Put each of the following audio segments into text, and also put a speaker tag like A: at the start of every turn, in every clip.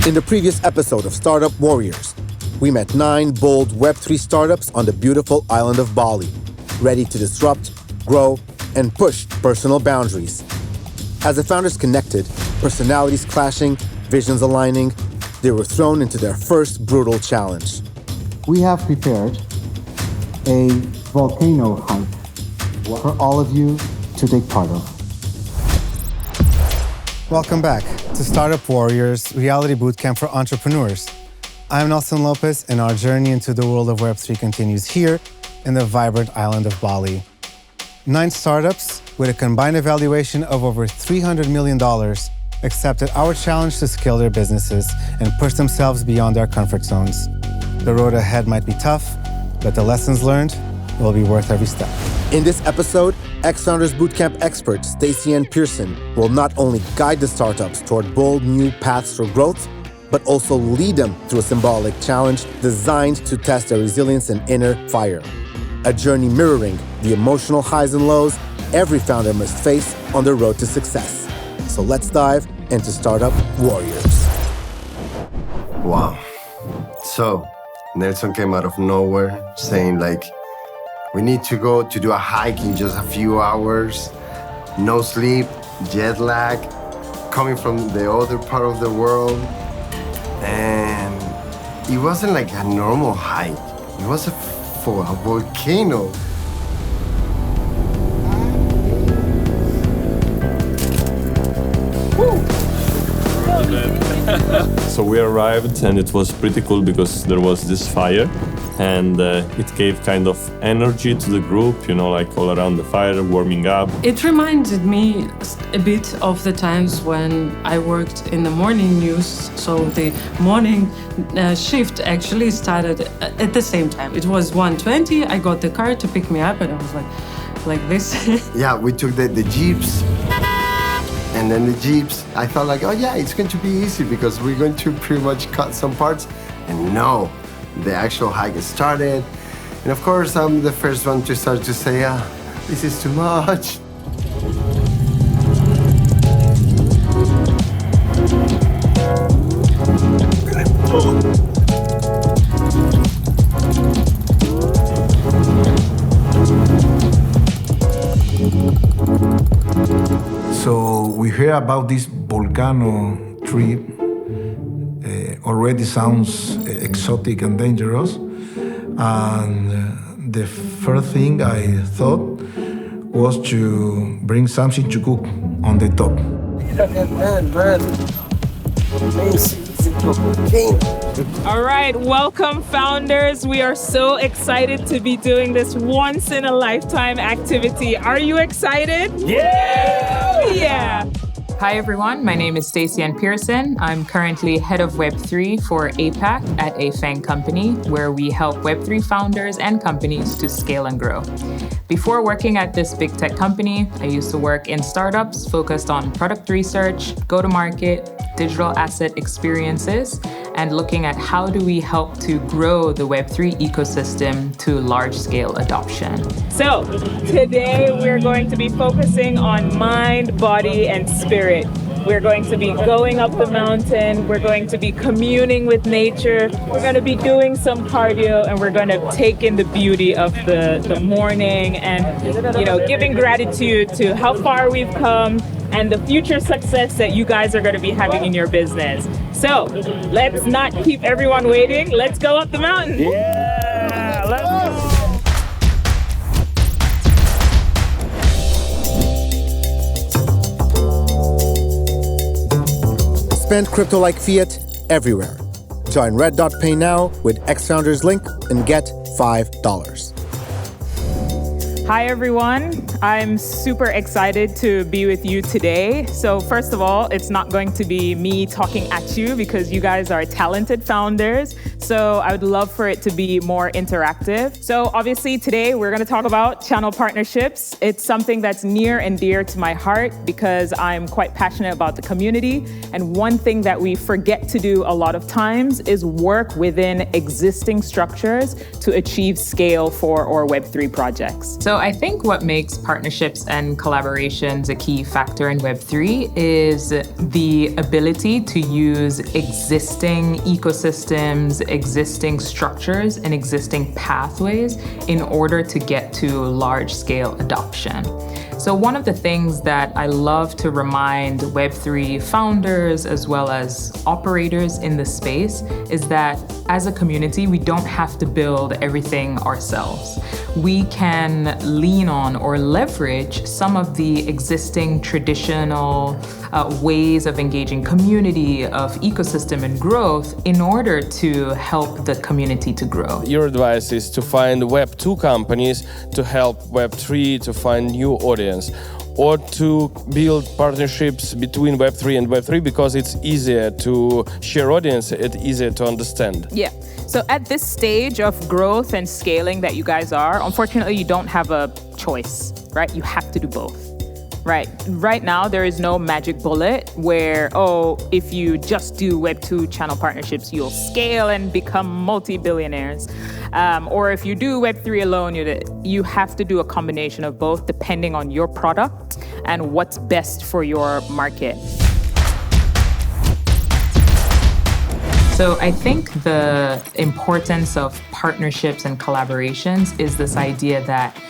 A: In the previous episode of Startup Warriors, we met 9 bold Web3 startups on the beautiful island of Bali, ready to disrupt, grow, and push personal boundaries. As the founders connected, personalities clashing, visions aligning, they were thrown into their first brutal challenge.
B: We have prepared a volcano hike for all of you to take part of.
C: Welcome back to Startup Warriors Reality Bootcamp for Entrepreneurs. I'm Nelson Lopez, and our journey into the world of Web3 continues here in the vibrant island of Bali. 9 startups with a combined evaluation of over $300 million accepted our challenge to scale their businesses and push themselves beyond their comfort zones. The road ahead might be tough, but the lessons learned will be worth every step.
A: In this episode, XFounders Bootcamp expert Stacey Ann Pearson will not only guide the startups toward bold new paths for growth, but also lead them through a symbolic challenge designed to test their resilience and inner fire. A journey mirroring the emotional highs and lows every founder must face on the road to success. So let's dive into Startup Warriors.
D: Wow. So, Nelson came out of nowhere saying we need to go to do a hike in just a few hours, no sleep, jet lag, coming from the other part of the world. And it wasn't like a normal hike. It was for a volcano.
E: So we arrived, and it was pretty cool because there was this fire, and it gave kind of energy to the group, all around the fire, warming up.
F: It reminded me a bit of the times when I worked in the morning news. So the morning shift actually started at the same time. It was 1:20. I got the car to pick me up, and I was like this.
D: Yeah, we took the jeeps. And then the jeeps, I thought it's going to be easy because we're going to pretty much cut some parts. And no, the actual hike started. And of course, I'm the first one to start to say, this is too much.
G: So we hear about this Volcano trip. Already sounds exotic and dangerous. And the first thing I thought was to bring something to cook on the top.
H: All right, welcome founders. We are so excited to be doing this once in a lifetime activity. Are you excited? Yeah! Yeah.
I: Hi everyone, my name is Stacey Ann Pearson. I'm currently head of Web3 for APAC at a FANG company, where we help Web3 founders and companies to scale and grow. Before working at this big tech company, I used to work in startups focused on product research, go-to-market, digital asset experiences, and looking at how do we help to grow the Web3 ecosystem to large-scale adoption.
H: So today we're going to be focusing on mind, body, and spirit. We're going to be going up the mountain. We're going to be communing with nature. We're going to be doing some cardio, and we're going to take in the beauty of the morning and, giving gratitude to how far we've come and the future success that you guys are going to be having in your business. So let's not keep everyone waiting. Let's go up the mountain. Yeah, let's go.
A: Spend crypto like fiat everywhere. Join Red.Pay now with XFounders link and get $5.
H: Hi everyone, I'm super excited to be with you today. So first of all, it's not going to be me talking at you because you guys are talented founders. So I would love for it to be more interactive. So obviously today we're going to talk about channel partnerships. It's something that's near and dear to my heart because I'm quite passionate about the community. And one thing that we forget to do a lot of times is work within existing structures to achieve scale for our Web3 projects.
I: So I think what makes partnerships and collaborations a key factor in Web3 is the ability to use existing ecosystems, existing structures, and existing pathways in order to get to large-scale adoption. So one of the things that I love to remind Web3 founders as well as operators in the space is that as a community, we don't have to build everything ourselves. We can lean on or leverage some of the existing traditional ways of engaging community, of ecosystem and growth in order to help the community to grow.
J: Your advice is to find Web2 companies to help Web3 to find new audience, or to build partnerships between Web3 and Web3 because it's easier to share audience, it's easier to understand.
H: Yeah. So at this stage of growth and scaling that you guys are, unfortunately, you don't have a choice, right? You have to do both. Right now, there is no magic bullet where, if you just do Web2 channel partnerships, you'll scale and become multi-billionaires. Or if you do Web3 alone, you have to do a combination of both depending on your product and what's best for your market.
I: So I think the importance of partnerships and collaborations is this idea that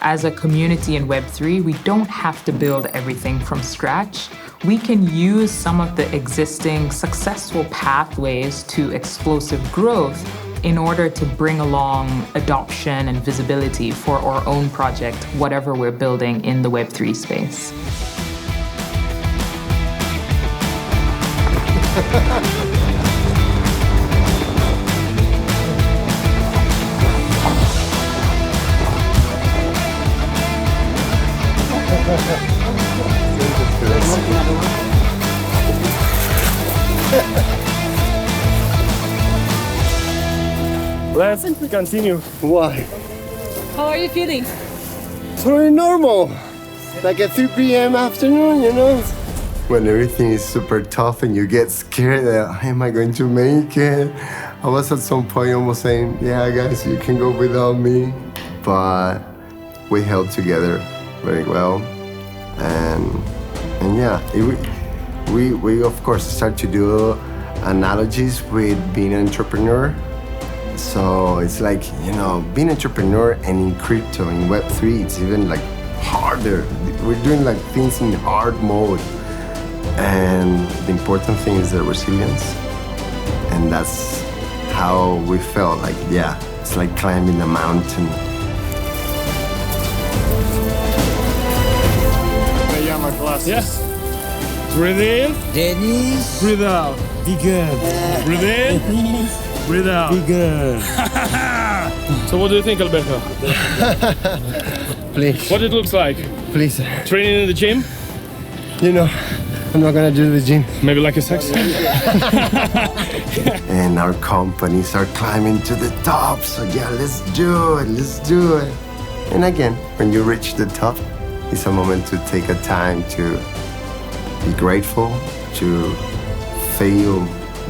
I: as a community in Web3, we don't have to build everything from scratch. We can use some of the existing successful pathways to explosive growth in order to bring along adoption and visibility for our own project, whatever we're building in the Web3 space.
J: Let's continue.
D: Why?
H: How are you feeling?
D: Totally normal. Like at 3 p.m. afternoon, you know? When everything is super tough and you get scared that, am I going to make it? I was at some point almost saying, yeah, guys, you can go without me. But we held together very well. And yeah, we of course start to do analogies with being an entrepreneur. So it's like, being an entrepreneur and in crypto, in Web3, it's even like harder. We're doing like things in hard mode. And the important thing is the resilience. And that's how we felt like, yeah, it's like climbing a mountain.
J: Yes. Breathe in.
K: Dennis.
J: Breathe out. Be good. Breathe in. Breathe out.
K: Be good.
J: So what do you think, Alberto?
D: Please.
J: What it looks like?
D: Please.
J: Training in the gym?
D: I'm not gonna do the gym.
J: Maybe like a sex?
D: And our companies are climbing to the top. So yeah, let's do it. And again, when you reach the top, it's a moment to take a time to be grateful, to feel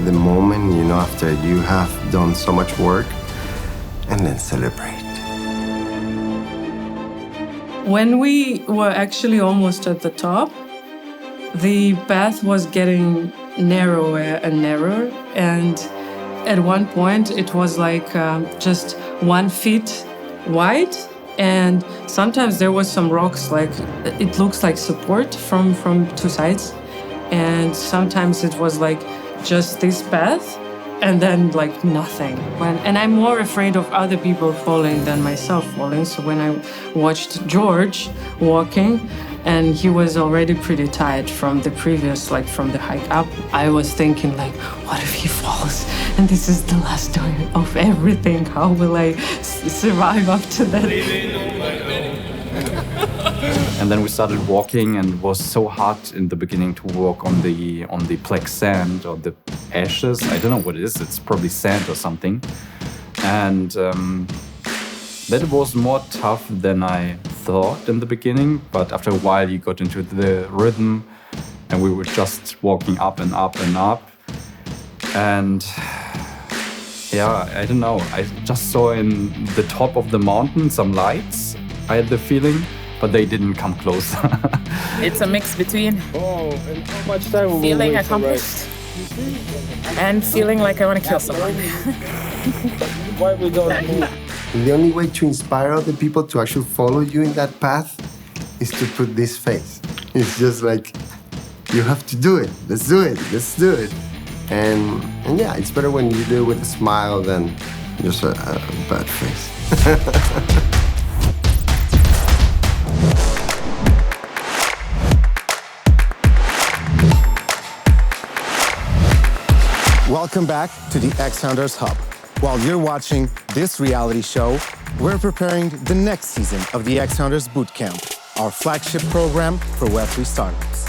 D: the moment, after you have done so much work, and then celebrate.
F: When we were actually almost at the top, the path was getting narrower and narrower. And at one point, it was like just 1 foot wide. And sometimes there was some rocks, like it looks like support from 2 sides. And sometimes it was like just this path and then like nothing. And I'm more afraid of other people falling than myself falling. So when I watched George walking and he was already pretty tired from the previous, like from the hike up, I was thinking like, what if he falls? And this is the last day of everything. How will I survive up to that?
K: And then we started walking, and it was so hard in the beginning to walk on the black sand or the ashes. I don't know what it is. It's probably sand or something. And that was more tough than I thought in the beginning. But after a while, you got into the rhythm, and we were just walking up and up and up. And yeah, I don't know. I just saw in the top of the mountain some lights. I had the feeling, but they didn't come close.
I: It's a mix between
J: and how much time will
I: feeling
J: we wait for
I: accomplished and feeling like I want to kill someone.
J: Why we don't move?
D: The only way to inspire other people to actually follow you in that path is to put this face. It's just like, you have to do it. Let's do it. Let's do it. And yeah, it's better when you do it with a smile than just a bad face.
A: Welcome back to the XFounders Hub. While you're watching this reality show, we're preparing the next season of the XFounders Bootcamp, our flagship program for Web3 startups.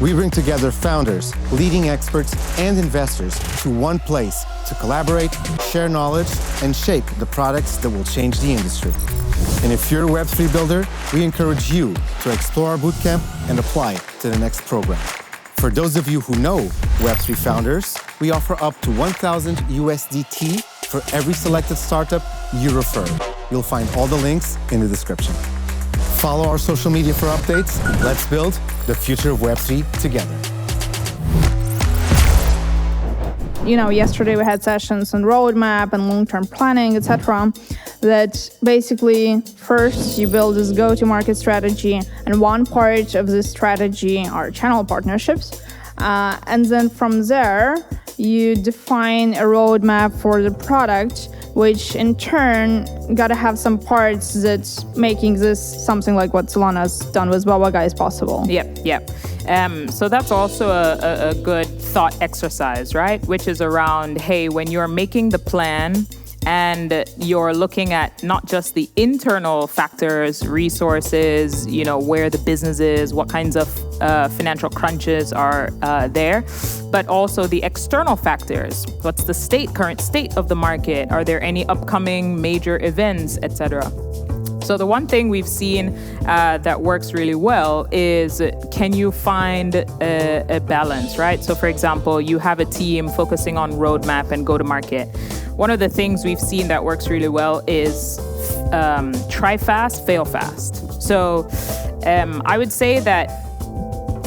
A: We bring together founders, leading experts, and investors to one place to collaborate, share knowledge, and shape the products that will change the industry. And if you're a Web3 builder, we encourage you to explore our bootcamp and apply to the next program. For those of you who know Web3 Founders, we offer up to 1,000 USDT for every selected startup you refer. You'll find all the links in the description. Follow our social media for updates. Let's build the future of Web3 together.
L: Yesterday we had sessions on roadmap and long-term planning, etc. That basically first you build this go-to-market strategy, and one part of this strategy are channel partnerships. And then from there, you define a roadmap for the product, which in turn gotta have some parts that's making this something like what Solana's done with Baba is possible.
I: Yep. So that's also a good thought exercise, right? Which is around, hey, when you're making the plan and you're looking at not just the internal factors, resources, where the business is, what kinds of financial crunches are there, but also the external factors. What's the current state of the market? Are there any upcoming major events, etc.? So the one thing we've seen that works really well is, can you find a balance, right? So for example, you have a team focusing on roadmap and go-to-market. One of the things we've seen that works really well is try fast, fail fast. So I would say that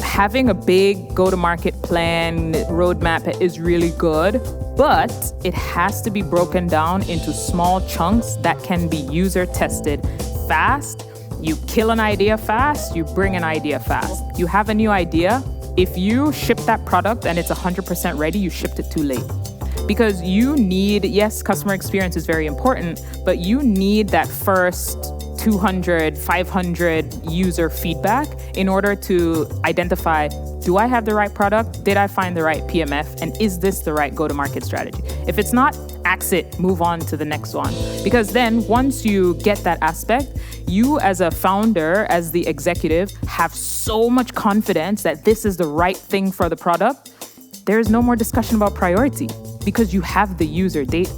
I: having a big go-to-market plan, roadmap is really good, but it has to be broken down into small chunks that can be user tested fast. You kill an idea fast, you bring an idea fast. You have a new idea. If you ship that product and it's 100% ready, you shipped it too late. Because you need, yes, customer experience is very important, but you need that first 200, 500 user feedback in order to identify, do I have the right product? Did I find the right PMF? And is this the right go-to-market strategy? If it's not, axe it, move on to the next one. Because then once you get that aspect, you as a founder, as the executive, have so much confidence that this is the right thing for the product. There's no more discussion about priority because you have the user data.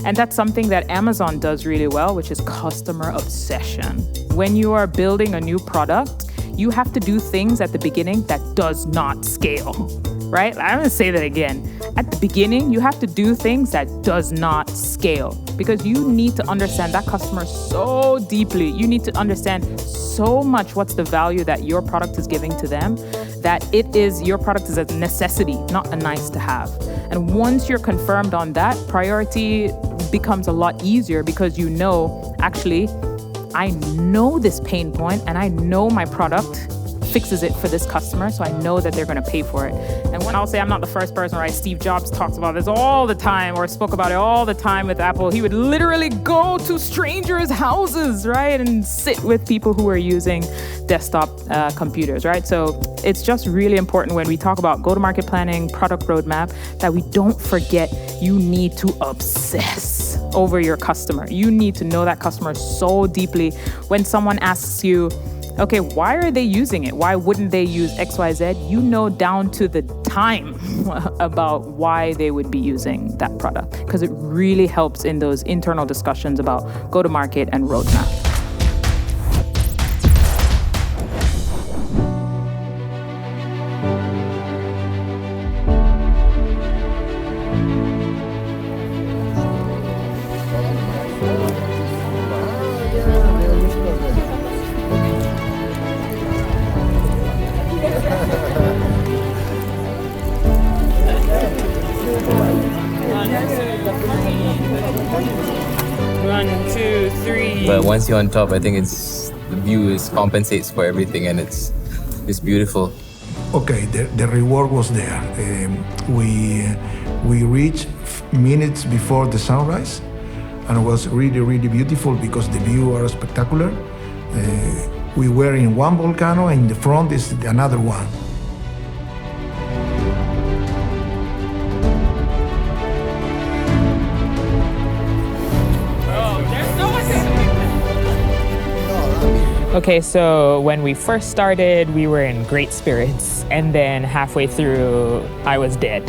I: And that's something that Amazon does really well, which is customer obsession. When you are building a new product, you have to do things at the beginning that does not scale, right? I'm gonna say that again. At the beginning, you have to do things that does not scale because you need to understand that customer so deeply. You need to understand so much what's the value that your product is giving to them, that your product is a necessity, not a nice to have. And once you're confirmed on that, priority becomes a lot easier because actually, I know this pain point and I know my product fixes it for this customer, so I know that they're going to pay for it. And when I'll say I'm not the first person, right? Steve Jobs talks about this all the time, or spoke about it all the time with Apple. He would literally go to strangers' houses, right? And sit with people who are using desktop computers, right? So it's just really important when we talk about go-to-market planning, product roadmap, that we don't forget you need to obsess over your customer. You need to know that customer so deeply. When someone asks you, okay, why are they using it? Why wouldn't they use XYZ? You know down to the time about why they would be using that product, because it really helps in those internal discussions about go-to-market and roadmap.
M: But once you're on top, I think the view compensates for everything, and it's beautiful.
G: Okay, the reward was there. We reached minutes before the sunrise, and it was really, really beautiful because the view are spectacular. We were in one volcano, and in the front is another one.
I: Okay, so when we first started, we were in great spirits. And then halfway through, I was dead,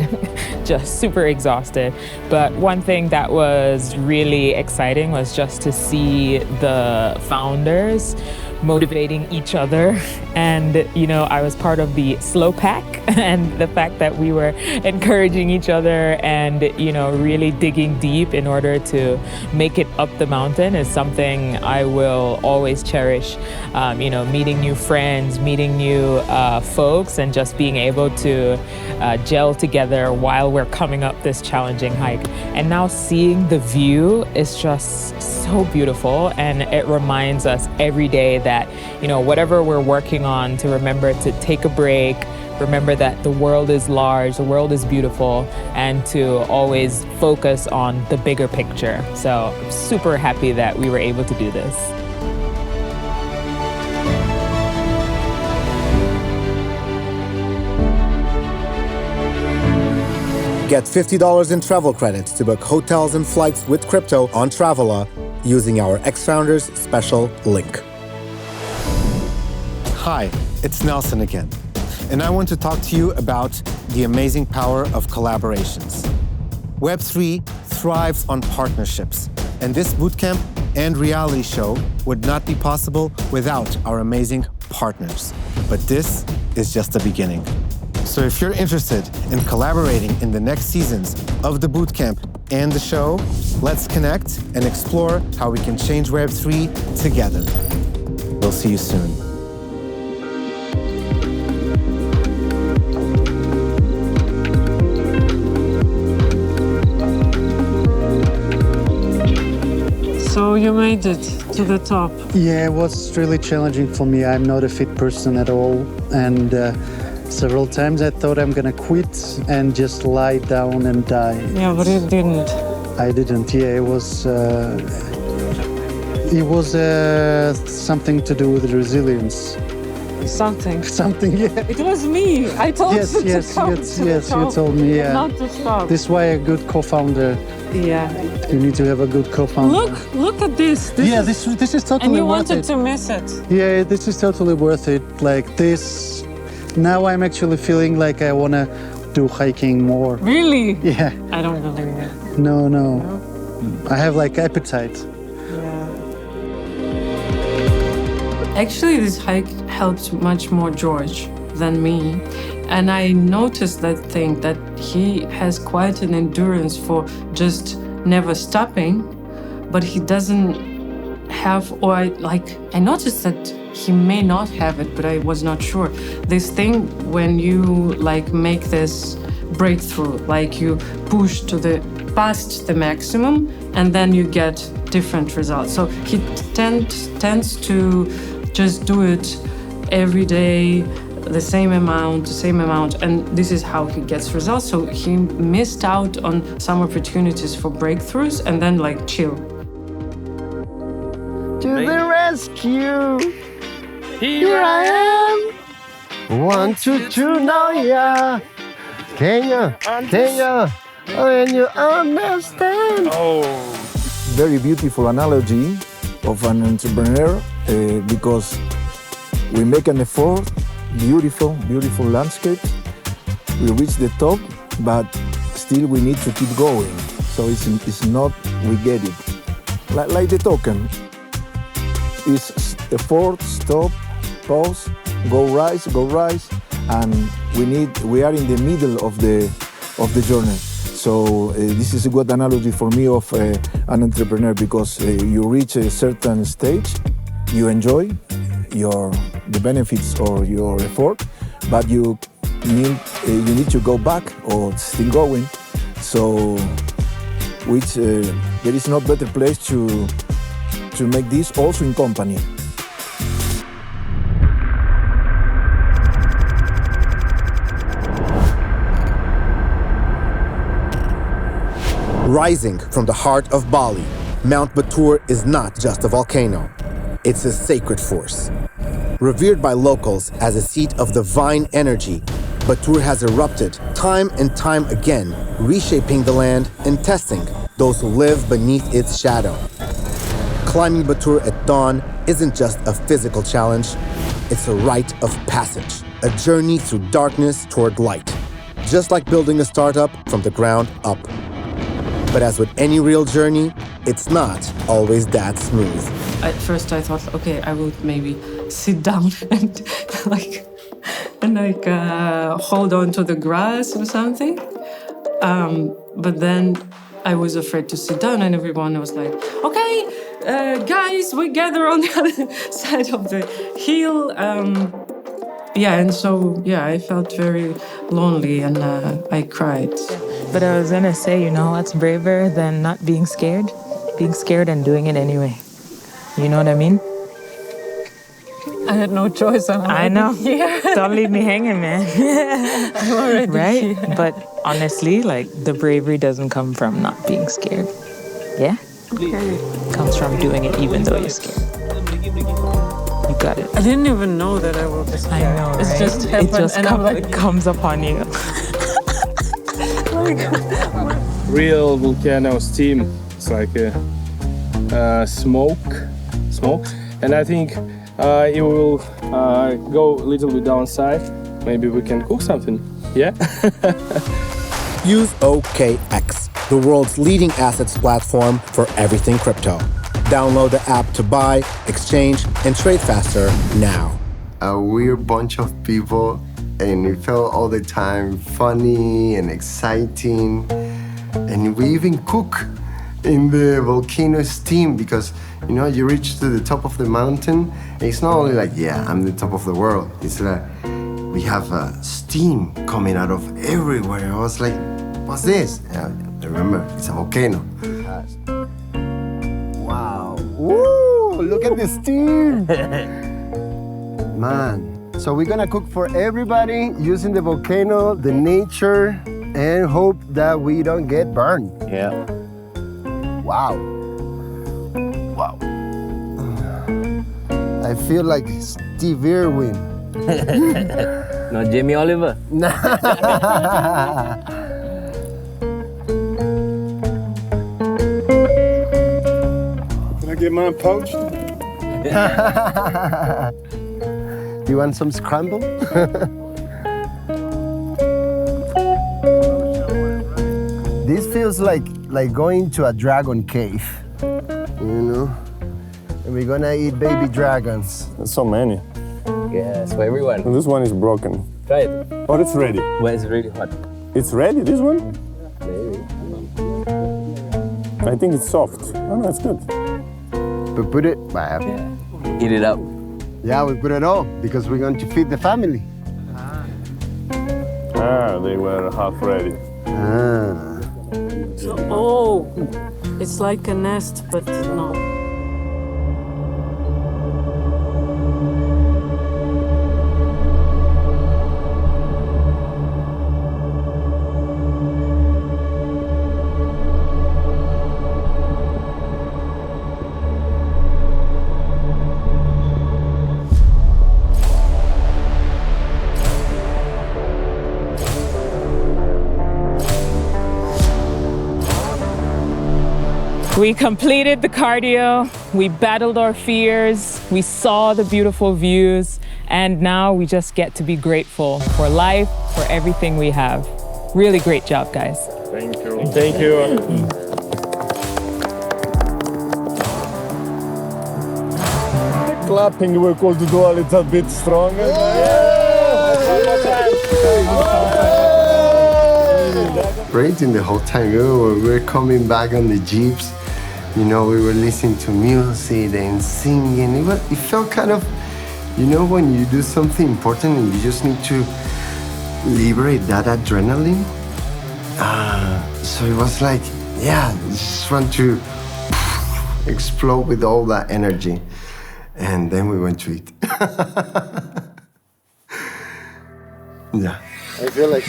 I: just super exhausted. But one thing that was really exciting was just to see the founders motivating each other. And, I was part of the slow pack, and the fact that we were encouraging each other and, really digging deep in order to make it up the mountain is something I will always cherish. Meeting new friends, meeting new folks, and just being able to gel together while we're coming up this challenging hike. And now seeing the view is just so beautiful, and it reminds us every day that, whatever we're working on, to remember to take a break, remember that the world is large, the world is beautiful, and to always focus on the bigger picture. So I'm super happy that we were able to do this.
A: Get $50 in travel credits to book hotels and flights with crypto on Travala using our XFounders special link.
C: Hi, it's Nelson again, and I want to talk to you about the amazing power of collaborations. Web3 thrives on partnerships, and this bootcamp and reality show would not be possible without our amazing partners. But this is just the beginning. So if you're interested in collaborating in the next seasons of the bootcamp and the show, let's connect and explore how we can change Web3 together. We'll see you soon.
F: So you made it to the top.
B: Yeah, it was really challenging for me. I'm not a fit person at all, and several times I thought I'm gonna quit and just lie down and die.
F: Yeah, but you didn't.
B: I didn't. Yeah, it was something to do with resilience.
F: Something.
B: Something. Yeah.
F: It was me. I told you to come to the top.
B: You told me. Yeah.
F: Not to stop.
B: This is why a good co-founder.
F: Yeah.
B: You need to have a good co-founder.
F: Look at this.
B: This is totally worth it.
F: And you wanted to miss it.
B: Yeah, this is totally worth it. Like this, now I'm actually feeling like I want to do hiking more.
F: Really?
B: Yeah.
F: I don't believe it.
B: No. I have like appetite.
F: Yeah. Actually, this hike helped much more George than me. And I noticed that he has quite an endurance for just never stopping, but he doesn't have, I noticed that he may not have it, but I was not sure. This thing when you make this breakthrough, you push past the maximum, and then you get different results. So he tends to just do it every day, the same amount, and this is how he gets results. So he missed out on some opportunities for breakthroughs, and then chill.
D: To the rescue! Here I am! 1, 2, 2, now yeah! Can you? When you understand?
G: Oh! Very beautiful analogy of an entrepreneur because We make an effort, beautiful landscape. We reach the top, but still we need to keep going. So it's not we get it. Like the token. It's effort, stop, pause, go rise, and we are in the middle of the journey. So this is a good analogy for me of an entrepreneur, because you reach a certain stage, you enjoy the benefits of your effort, but you need to go back or still going. So there is no better place to make this also in company.
A: Rising from the heart of Bali, Mount Batur is not just a volcano. It's a sacred force. Revered by locals as a seat of divine energy, Batur has erupted time and time again, reshaping the land and testing those who live beneath its shadow. Climbing Batur at dawn isn't just a physical challenge, it's a rite of passage, a journey through darkness toward light, just like building a startup from the ground up. But as with any real journey, it's not always that smooth.
F: At first I thought, okay, I will maybe sit down and hold on to the grass or something. But then I was afraid to sit down, and everyone was like, okay, guys, we gather on the other side of the hill. I felt very lonely, and I cried.
I: But I was gonna say, that's braver than not being scared. Being scared and doing it anyway. You know what I mean?
F: I had no choice.
I: I know. Don't leave me hanging, man.
F: I'm already
I: right?
F: here.
I: But honestly, the bravery doesn't come from not being scared. Yeah?
F: Okay.
I: It comes from doing it even though you're scared. You got it.
F: I didn't even know that I would be scared.
I: I know, right?
F: It's just happened,
I: it comes upon you.
J: Real Volcano steam. It's like a smoke, and I think it will go a little bit downside. Maybe we can cook something. Yeah.
A: Use OKX, the world's leading assets platform for everything crypto. Download the app to buy, exchange, and trade faster now.
D: A weird bunch of people, and it felt all the time funny and exciting. And we even cook in the volcano steam, because you reach to the top of the mountain, and it's not only like, yeah, I'm the top of the world. It's like we have steam coming out of everywhere. I was like, what's this? Remember, it's a volcano. Wow. Woo! Look at the steam! Man. So we're gonna cook for everybody using the volcano, the nature, and hope that we don't get burned.
J: Yeah.
D: Wow. I feel like Steve Irwin.
M: Not Jamie Oliver.
J: Can I get mine poached?
D: You want some scramble? This feels like going to a dragon cave, And we're gonna eat baby dragons.
E: There's so many.
M: Yes, for everyone.
E: And this one is broken.
M: Try it.
E: But it's ready.
M: But it's really hot.
E: It's ready, this one?
M: Maybe.
E: I think it's soft. Oh no, it's good.
D: We put it...
M: Yeah. Eat it up.
D: Yeah, we put it all because we're going to feed the family.
E: They were half ready.
F: It's like a nest, but no.
I: We completed the cardio, we battled our fears, we saw the beautiful views, And now we just get to be grateful for life, for everything we have. Really great job, guys.
E: Thank you. Thank you.
N: Clapping, we're going to do a little bit stronger.
D: Breathing the whole time. We were coming back on the jeeps. You know, we were listening to music and singing. It felt kind of, you know, when you do something important and you just need to liberate that adrenaline. So it was like, yeah, just want to explode with all that energy. And then we went to eat. Yeah.
N: I feel like...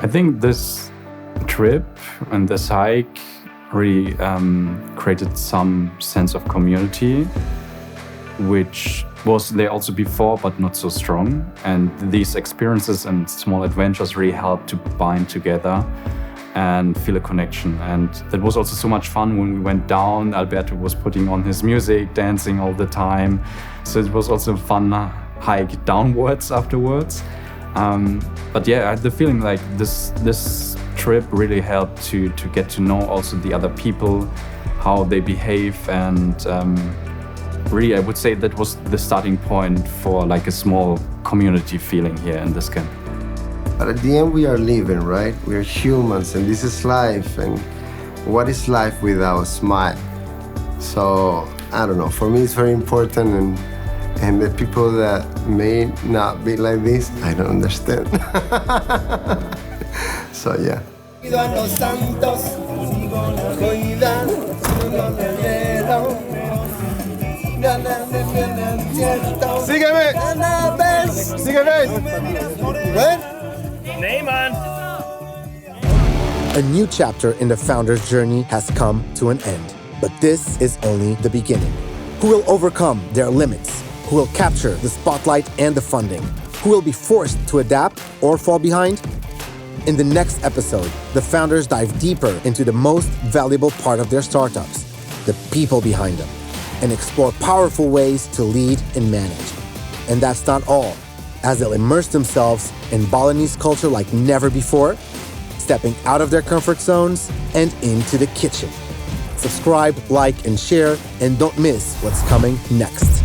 K: I think this trip and this hike really created some sense of community, which was there also before, but not so strong. And these experiences and small adventures really helped to bind together and feel a connection. And that was also so much fun when we went down. Alberto was putting on his music, dancing all the time. So it was also a fun hike downwards afterwards. But yeah, I had the feeling like this trip really helped to get to know also the other people, how they behave, and really I would say that was the starting point for like a small community feeling here in this camp.
D: But at the end we are living, right? We are humans and this is life, and what is life without a smile? So, I don't know, for me it's very important, and the people that may not be like this, I don't understand. So yeah.
N: Sígueme! Sígueme!
E: Neyman!
A: A new chapter in the founder's journey has come to an end, but this is only the beginning. Who will overcome their limits? Who will capture the spotlight and the funding? Who will be forced to adapt or fall behind? In the next episode, the founders dive deeper into the most valuable part of their startups, the people behind them, and explore powerful ways to lead and manage. And that's not all, as they'll immerse themselves in Balinese culture like never before, stepping out of their comfort zones and into the kitchen. Subscribe, like, and share, and don't miss what's coming next.